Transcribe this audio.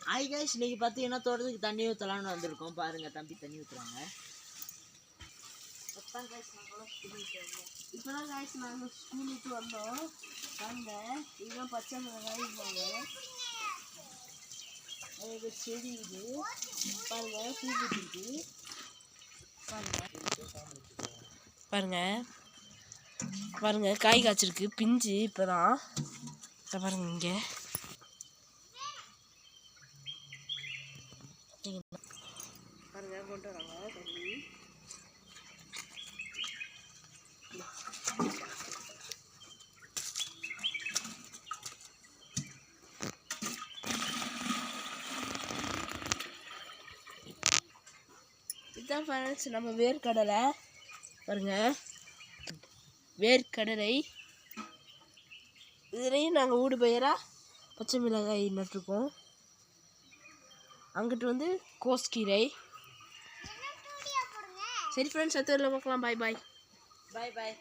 Hi guys, இன்னைக்கு பார்த்தீங்கன்னா தோட்டத்துக்கு தண்ணி ஊற்றலான்னு வந்திருக்கோம். பாருங்கள், தம்பி தண்ணி ஊற்றுறாங்க. இப்போ தான் காய்ச்சி நாங்கள் ஸ்கூல் விட்டு வந்தோம். வாங்க, இதுதான் பச்சை மிளகாய் இருப்பாங்க. அது செடி இது பாருங்க, பூ பூத்திருக்கு பாருங்க. பாருங்க காய் காய்ச்சிருக்கு, பிஞ்சு இப்போதான். பாருங்க இங்கே பாருங்க கொண்டு வராங்க தண்ணி. இதுதான் ஃப்ரெண்ட்ஸ் நம்ம வேர்க்கடலை. பாருங்க, வேர்க்கடலை. இதுலேயும் நாங்கள் ஊடு பயிராக பச்சை மிளகாய் நட்டுருக்கோம். அங்கிட்டு வந்து கோஸ்கீரை. சரி ஃப்ரெண்ட்ஸ், அடுத்த பார்க்கலாம். பாய் பாய். பாய் பாய்.